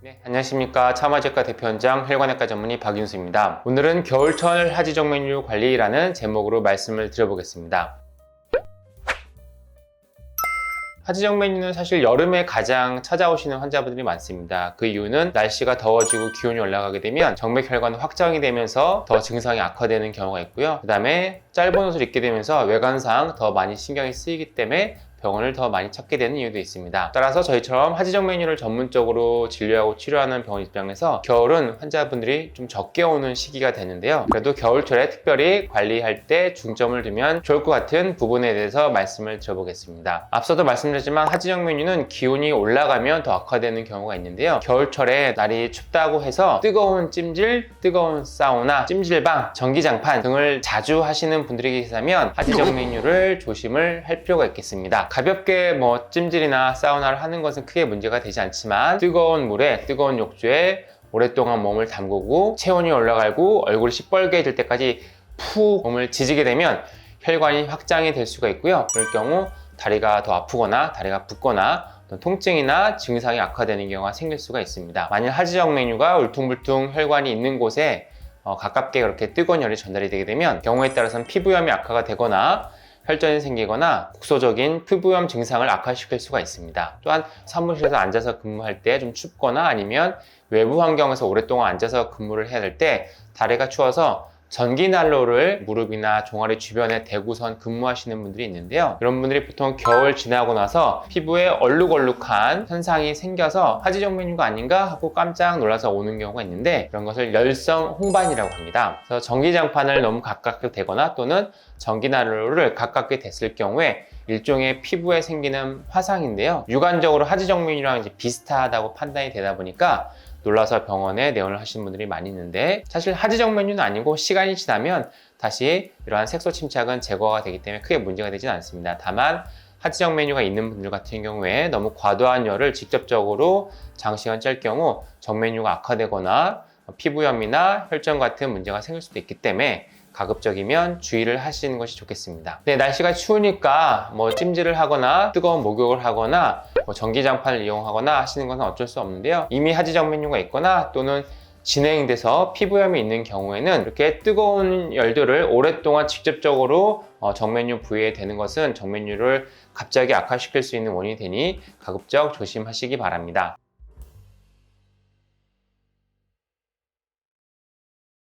네, 안녕하십니까. 차마제과 대표원장 혈관외과 전문의 박윤수입니다. 오늘은 겨울철 하지정맥류 관리라는 제목으로 말씀을 드려보겠습니다. 하지정맥류는 사실 여름에 가장 찾아오시는 환자분들이 많습니다. 그 이유는 날씨가 더워지고 기온이 올라가게 되면 정맥혈관 확장이 되면서 더 증상이 악화되는 경우가 있고요. 그 다음에 짧은 옷을 입게 되면서 외관상 더 많이 신경이 쓰이기 때문에 병원을 더 많이 찾게 되는 이유도 있습니다. 따라서 저희처럼 하지정맥류를 전문적으로 진료하고 치료하는 병원 입장에서 겨울은 환자분들이 좀 적게 오는 시기가 되는데요. 그래도 겨울철에 특별히 관리할 때 중점을 두면 좋을 것 같은 부분에 대해서 말씀을 드려보겠습니다. 앞서도 말씀드렸지만 하지정맥류는 기온이 올라가면 더 악화되는 경우가 있는데요. 겨울철에 날이 춥다고 해서 뜨거운 찜질, 뜨거운 사우나, 찜질방, 전기장판 등을 자주 하시는 분들이 계시다면 하지정맥류를 조심을 할 필요가 있겠습니다. 가볍게 찜질이나 사우나를 하는 것은 크게 문제가 되지 않지만 뜨거운 물에, 뜨거운 욕조에 오랫동안 몸을 담그고 체온이 올라가고 얼굴이 시뻘개질 때까지 푹 몸을 지지게 되면 혈관이 확장이 될 수가 있고요. 그럴 경우 다리가 더 아프거나 다리가 붓거나 통증이나 증상이 악화되는 경우가 생길 수가 있습니다. 만일 하지정맥류가 울퉁불퉁 혈관이 있는 곳에 가깝게 그렇게 뜨거운 열이 전달이 되게 되면 경우에 따라서는 피부염이 악화가 되거나 혈전이 생기거나 국소적인 피부염 증상을 악화시킬 수가 있습니다. 또한 사무실에서 앉아서 근무할 때 좀 춥거나 아니면 외부 환경에서 오랫동안 앉아서 근무를 해야 될 때 다리가 추워서 전기난로를 무릎이나 종아리 주변에 대고선 근무하시는 분들이 있는데요. 이런 분들이 보통 겨울 지나고 나서 피부에 얼룩얼룩한 현상이 생겨서 하지정맥류가 아닌가 하고 깜짝 놀라서 오는 경우가 있는데 이런 것을 열성 홍반이라고 합니다. 그래서 전기장판을 너무 가깝게 대거나 또는 전기난로를 가깝게 댔을 경우에 일종의 피부에 생기는 화상인데요. 육안적으로 하지정맥류랑 비슷하다고 판단이 되다 보니까 놀라서 병원에 내원을 하시는 분들이 많이 있는데 사실 하지정맥류는 아니고 시간이 지나면 다시 이러한 색소 침착은 제거가 되기 때문에 크게 문제가 되지는 않습니다. 다만 하지정맥류가 있는 분들 같은 경우에 너무 과도한 열을 직접적으로 장시간 쬐 경우 정맥류가 악화되거나 피부염이나 혈전 같은 문제가 생길 수도 있기 때문에 가급적이면 주의를 하시는 것이 좋겠습니다. 네, 날씨가 추우니까 찜질을 하거나 뜨거운 목욕을 하거나 전기장판을 이용하거나 하시는 것은 어쩔 수 없는데요. 이미 하지정맥류가 있거나 또는 진행돼서 피부염이 있는 경우에는 이렇게 뜨거운 열들을 오랫동안 직접적으로 정맥류 부위에 대는 것은 정맥류를 갑자기 악화시킬 수 있는 원인이 되니 가급적 조심하시기 바랍니다.